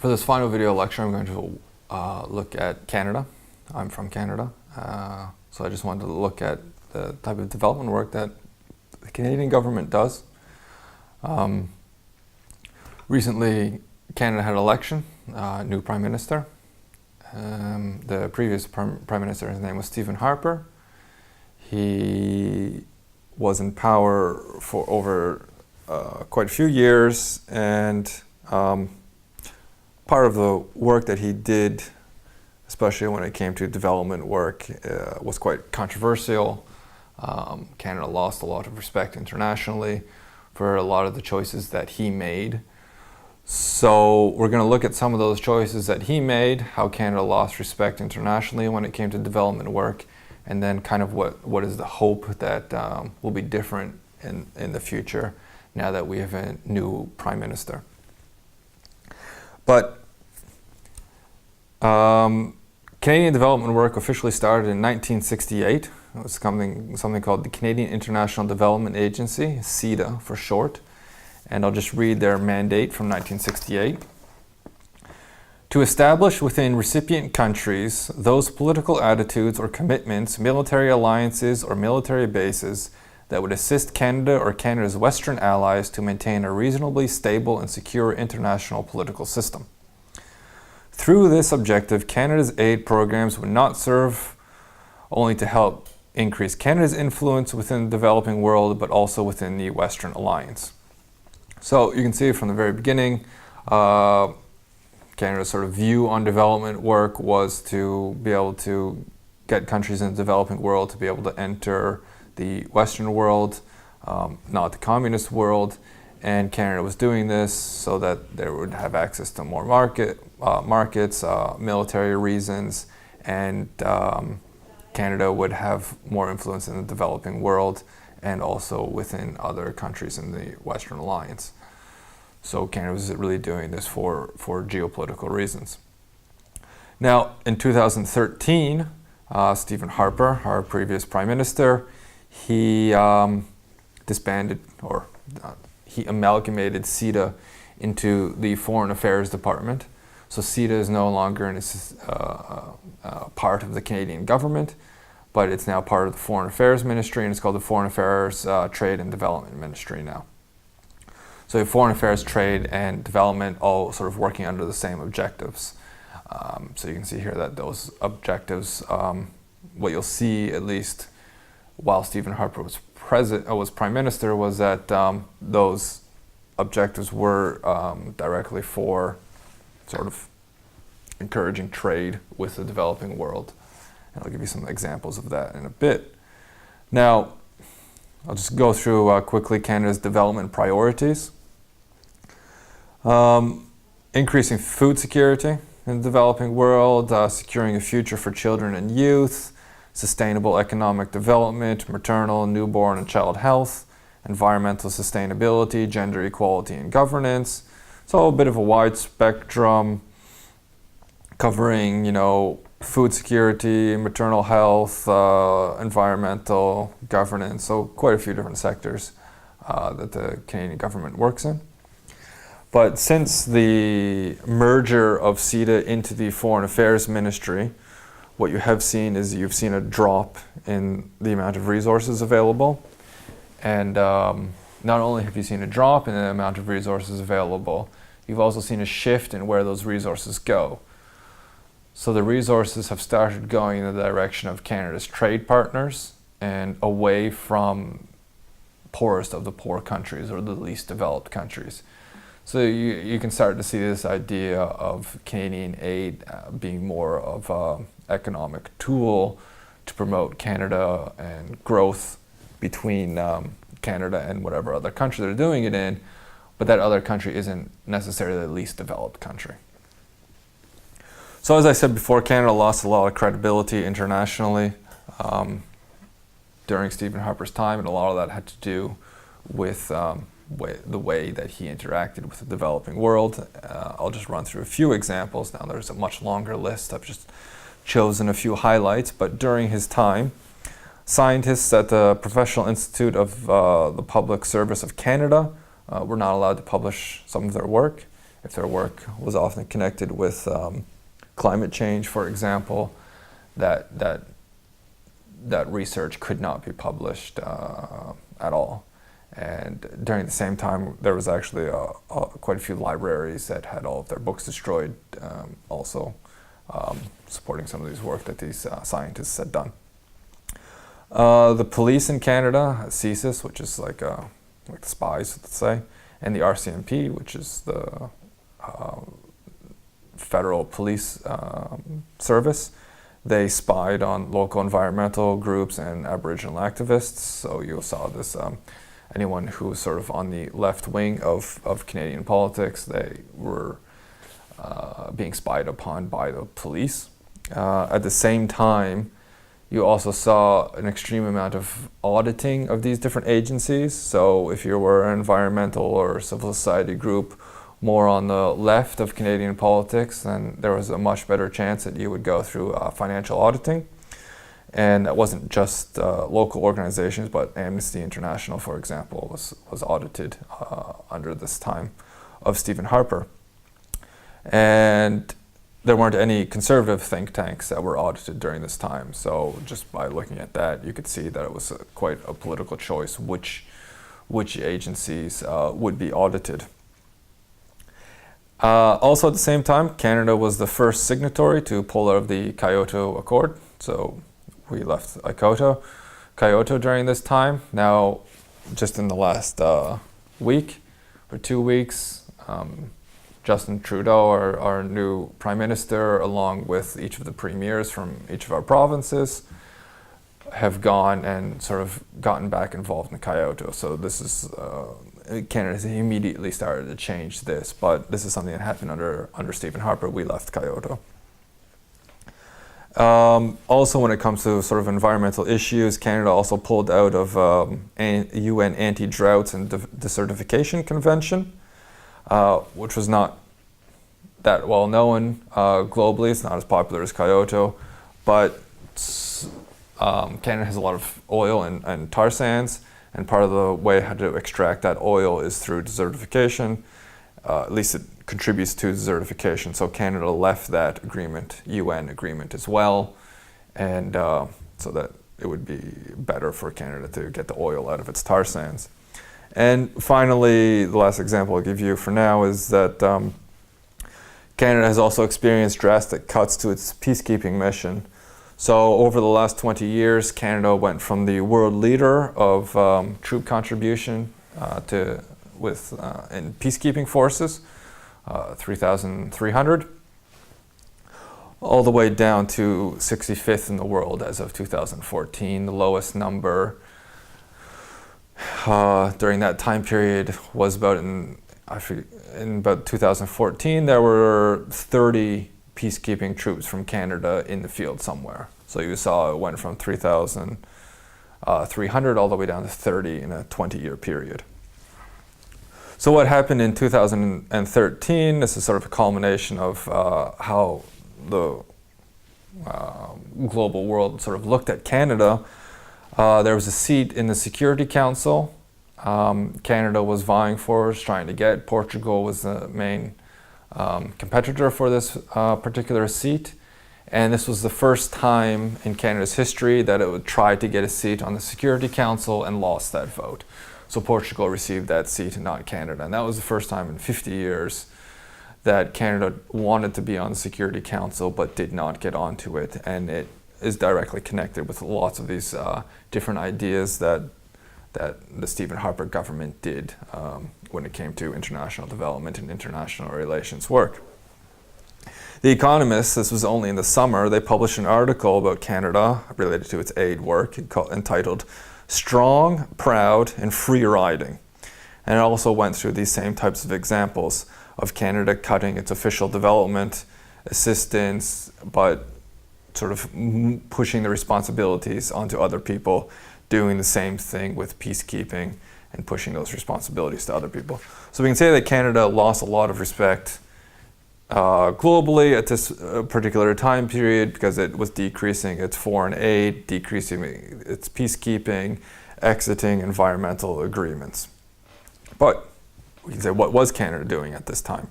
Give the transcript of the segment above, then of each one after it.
For this final video lecture, I'm going to look at Canada. I'm from Canada, so I just wanted to look at the type of development work that the Canadian government does. Recently, Canada had an election, new Prime Minister. The previous Prime Minister, his name was Stephen Harper. He was in power for over quite a few years, and part of the work that he did, especially when it came to development work, was quite controversial. Canada lost a lot of respect internationally for a lot of the choices that he made. So we're going to look at some of those choices that he made, how Canada lost respect internationally when it came to development work, and then kind of what is the hope that will be different in the future now that we have a new Prime Minister. But Canadian development work officially started in 1968. It was something called the Canadian International Development Agency, CIDA for short. And I'll just read their mandate from 1968. To establish within recipient countries those political attitudes or commitments, military alliances or military bases that would assist Canada or Canada's Western allies to maintain a reasonably stable and secure international political system. Through this objective, Canada's aid programs would not serve only to help increase Canada's influence within the developing world, but also within the Western Alliance. So you can see from the very beginning, Canada's sort of view on development work was to be able to get countries in the developing world to be able to enter the Western world, not the communist world. And Canada was doing this so that they would have access to more markets, military reasons, and Canada would have more influence in the developing world and also within other countries in the Western Alliance. So Canada was really doing this for geopolitical reasons. Now, in 2013, Stephen Harper, our previous Prime Minister, he disbanded, or he amalgamated CIDA into the Foreign Affairs Department. So CIDA is no longer part of the Canadian government, but it's now part of the Foreign Affairs Ministry, and it's called the Foreign Affairs Trade and Development Ministry now. So Foreign Affairs, Trade, and Development all sort of working under the same objectives. So you can see here that those objectives, what you'll see at least while Stephen Harper was Prime Minister, was that those objectives were directly for sort of encouraging trade with the developing world. And I'll give you some examples of that in a bit. Now, I'll just go through quickly Canada's development priorities. Increasing food security in the developing world, securing a future for children and youth, sustainable economic development, maternal, newborn, and child health, environmental sustainability, gender equality, and governance. So a bit of a wide spectrum covering, food security, maternal health, environmental governance, so quite a few different sectors that the Canadian government works in. But since the merger of CIDA into the Foreign Affairs Ministry, what you have seen is you've seen a drop in the amount of resources available. And not only have you seen a drop in the amount of resources available, you've also seen a shift in where those resources go. So the resources have started going in the direction of Canada's trade partners and away from poorest of the poor countries or the least developed countries. So you can start to see this idea of Canadian aid being more of an economic tool to promote Canada and growth between Canada and whatever other country they're doing it in, but that other country isn't necessarily the least developed country. So as I said before, Canada lost a lot of credibility internationally during Stephen Harper's time, and a lot of that had to do with the way that he interacted with the developing world. I'll just run through a few examples. Now there's a much longer list. I've just chosen a few highlights, but during his time, scientists at the Professional Institute of the Public Service of Canada were not allowed to publish some of their work. if their work was often connected with climate change, for example, that research could not be published at all. And during the same time, there was actually quite a few libraries that had all of their books destroyed, also supporting some of these work that these scientists had done. The police in Canada, CSIS, which is like the spies, let's say, and the RCMP, which is the federal police service, they spied on local environmental groups and Aboriginal activists. So you saw this, anyone who was sort of on the left wing of Canadian politics, they were being spied upon by the police. At the same time, you also saw an extreme amount of auditing of these different agencies. So if you were an environmental or civil society group more on the left of Canadian politics, then there was a much better chance that you would go through financial auditing. And that wasn't just local organizations, but Amnesty International, for example, was audited under this time of Stephen Harper. And there weren't any conservative think tanks that were audited during this time. So just by looking at that, you could see that it was quite a political choice which agencies would be audited. Also at the same time, Canada was the first signatory to pull out of the Kyoto Accord. So we left Kyoto during this time. Now, just in the last week or 2 weeks, Justin Trudeau, our new Prime Minister, along with each of the premiers from each of our provinces, have gone and sort of gotten back involved in Kyoto. So this is, Canada has immediately started to change this, but this is something that happened under Stephen Harper. We left Kyoto. Also, when it comes to sort of environmental issues, Canada also pulled out of UN Anti-Droughts and Desertification Convention, which was not that well known globally. It's not as popular as Kyoto, but Canada has a lot of oil and tar sands, and part of the way how to extract that oil is through desertification. At least it contributes to desertification. So Canada left that agreement, UN agreement as well, and so that it would be better for Canada to get the oil out of its tar sands. And finally, the last example I'll give you for now is that Canada has also experienced drastic cuts to its peacekeeping mission. So over the last 20 years, Canada went from the world leader of troop contribution in peacekeeping forces, 3,300, all the way down to 65th in the world as of 2014. The lowest number during that time period was about in about 2014, there were 30 peacekeeping troops from Canada in the field somewhere. So you saw it went from 3,300 all the way down to 30 in a 20-year period. So what happened in 2013, this is sort of a culmination of how the global world sort of looked at Canada. There was a seat in the Security Council. Canada was vying for, was trying to get. Portugal was the main competitor for this particular seat. And this was the first time in Canada's history that it would try to get a seat on the Security Council and lost that vote. So Portugal received that seat and not Canada. And that was the first time in 50 years that Canada wanted to be on the Security Council but did not get onto it. And it is directly connected with lots of these different ideas that the Stephen Harper government did when it came to international development and international relations work. The Economist, this was only in the summer, they published an article about Canada related to its aid work entitled Strong, Proud, and Free Riding. And it also went through these same types of examples of Canada cutting its official development assistance, but sort of pushing the responsibilities onto other people, doing the same thing with peacekeeping and pushing those responsibilities to other people. So we can say that Canada lost a lot of respect globally at this particular time period because it was decreasing its foreign aid, decreasing its peacekeeping, exiting environmental agreements. But we can say, what was Canada doing at this time?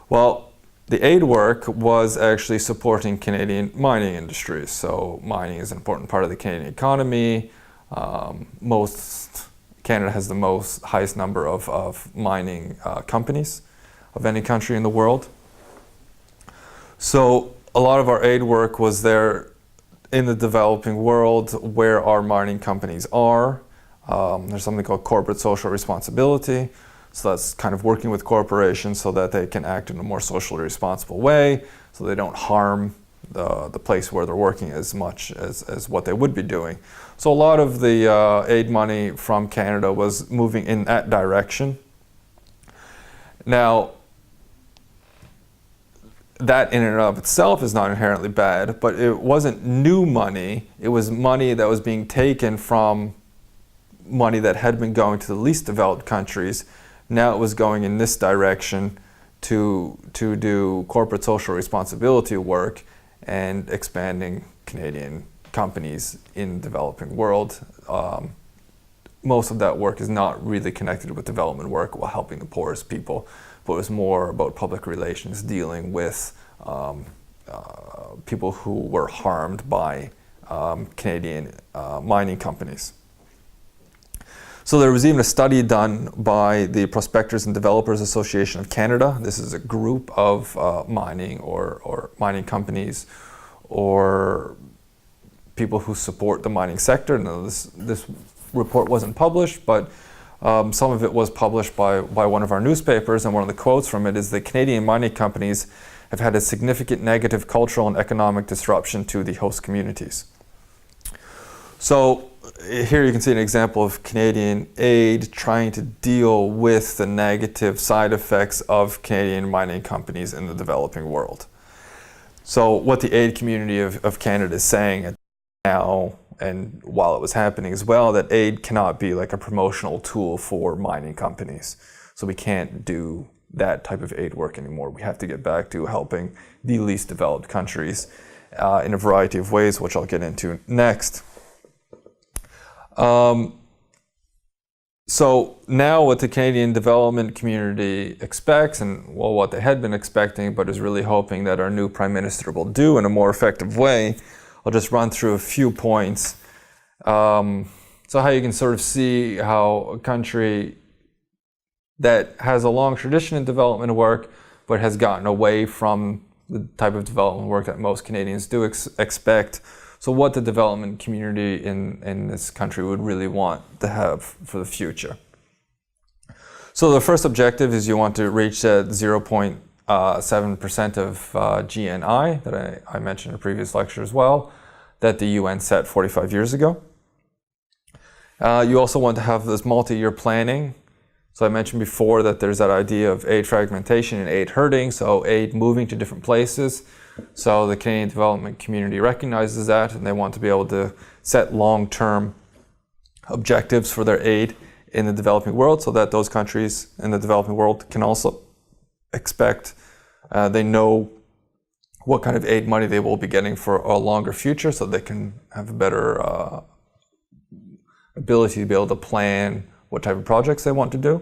Well, the aid work was actually supporting Canadian mining industries. So mining is an important part of the Canadian economy. Canada has the highest number of mining companies of any country in the world. So a lot of our aid work was there in the developing world where our mining companies are. There's something called corporate social responsibility. So that's kind of working with corporations so that they can act in a more socially responsible way, so they don't harm the place where they're working as much as what they would be doing. So a lot of the aid money from Canada was moving in that direction. Now, that in and of itself is not inherently bad, but it wasn't new money. It was money that was being taken from money that had been going to the least developed countries. Now it was going in this direction to do corporate social responsibility work and expanding Canadian companies in the developing world. Most of that work is not really connected with development work while helping the poorest people, but it was more about public relations, dealing with people who were harmed by Canadian mining companies. So there was even a study done by the Prospectors and Developers Association of Canada. This is a group of mining or mining companies or people who support the mining sector. Now this report wasn't published, but some of it was published by one of our newspapers, and one of the quotes from it is: "The Canadian mining companies have had a significant negative cultural and economic disruption to the host communities." So here you can see an example of Canadian aid trying to deal with the negative side effects of Canadian mining companies in the developing world. So what the aid community of Canada is saying now, and while it was happening as well, that aid cannot be like a promotional tool for mining companies. So we can't do that type of aid work anymore. We have to get back to helping the least developed countries in a variety of ways, which I'll get into next. So now what the Canadian development community expects, and well, what they had been expecting, but is really hoping that our new Prime Minister will do in a more effective way, I'll just run through a few points. So how you can sort of see how a country that has a long tradition in development work, but has gotten away from the type of development work that most Canadians do expect. So what the development community in this country would really want to have for the future. So the first objective is you want to reach that 0.7% of GNI that I mentioned in a previous lecture as well, that the UN set 45 years ago. You also want to have this multi-year planning. So I mentioned before that there's that idea of aid fragmentation and aid herding, so aid moving to different places. So the Canadian development community recognizes that, and they want to be able to set long-term objectives for their aid in the developing world, so that those countries in the developing world can also expect, they know what kind of aid money they will be getting for a longer future, so they can have a better ability to be able to plan what type of projects they want to do.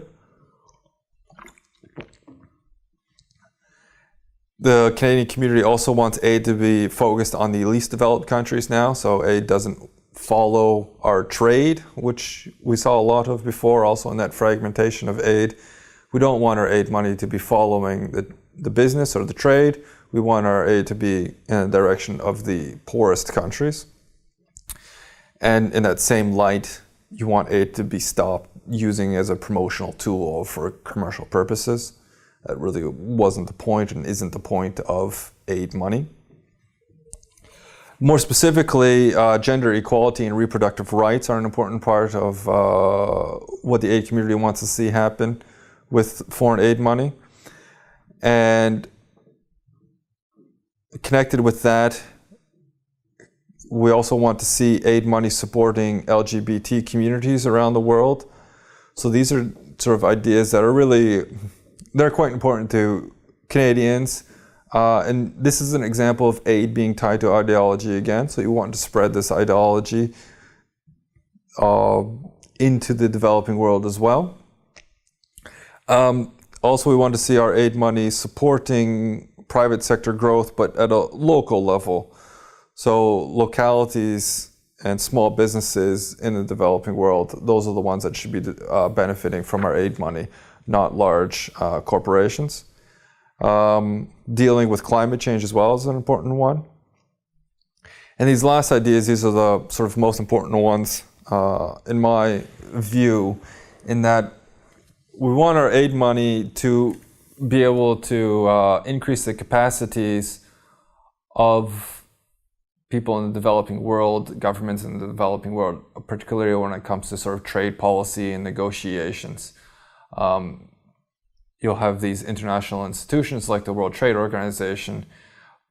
The Canadian community also wants aid to be focused on the least developed countries now, so aid doesn't follow our trade, which we saw a lot of before, also in that fragmentation of aid. We don't want our aid money to be following the business or the trade. We want our aid to be in the direction of the poorest countries. And in that same light, you want aid to be stopped using as a promotional tool for commercial purposes. That really wasn't the point and isn't the point of aid money. More specifically, gender equality and reproductive rights are an important part of what the aid community wants to see happen with foreign aid money. And connected with that, we also want to see aid money supporting LGBT communities around the world. So these are sort of ideas that are really, they're quite important to Canadians. And this is an example of aid being tied to ideology again. So you want to spread this ideology into the developing world as well. Also, we want to see our aid money supporting private sector growth, but at a local level. So localities and small businesses in the developing world, those are the ones that should be benefiting from our aid money, not large corporations. Dealing with climate change as well is an important one. And these last ideas, these are the sort of most important ones in my view, in that we want our aid money to be able to increase the capacities of people in the developing world, governments in the developing world, particularly when it comes to sort of trade policy and negotiations. You'll have these international institutions like the World Trade Organization,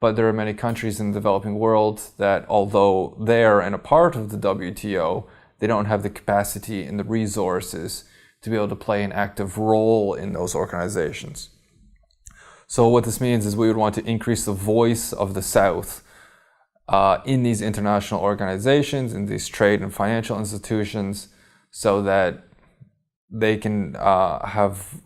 but there are many countries in the developing world that, although they're in a part of the WTO, they don't have the capacity and the resources to be able to play an active role in those organizations. So what this means is we would want to increase the voice of the South in these international organizations, in these trade and financial institutions, so that they can have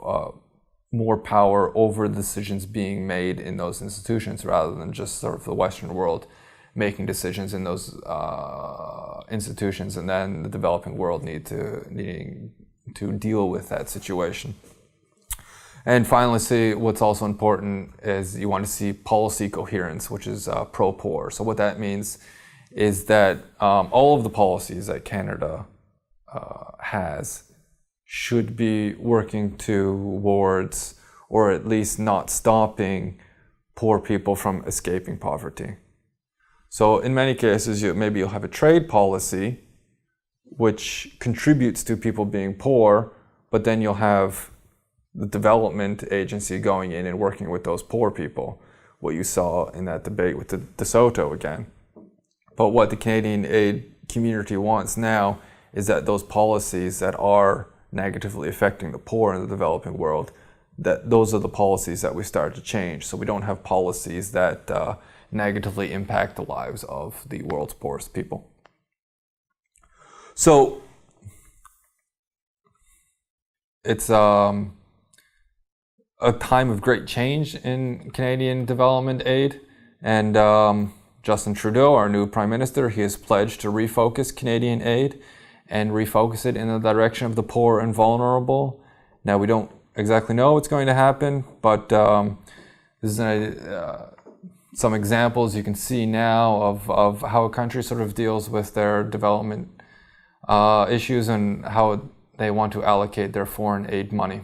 more power over the decisions being made in those institutions, rather than just sort of the Western world making decisions in those institutions, and then the developing world needing to deal with that situation. And finally, see, what's also important is you want to see policy coherence, which is pro-poor. So what that means is that all of the policies that Canada has should be working towards, or at least not stopping, poor people from escaping poverty. So in many cases, maybe you'll have a trade policy which contributes to people being poor, but then you'll have the development agency going in and working with those poor people, what you saw in that debate with the DeSoto again. But what the Canadian aid community wants now is that those policies that are negatively affecting the poor in the developing world, that those are the policies that we start to change, so we don't have policies that negatively impact the lives of the world's poorest people. So it's a time of great change in Canadian development aid, and Justin Trudeau, our new Prime Minister, he has pledged to refocus Canadian aid and refocus it in the direction of the poor and vulnerable. Now, we don't exactly know what's going to happen, but this is some examples you can see now of how a country sort of deals with their development issues and how they want to allocate their foreign aid money.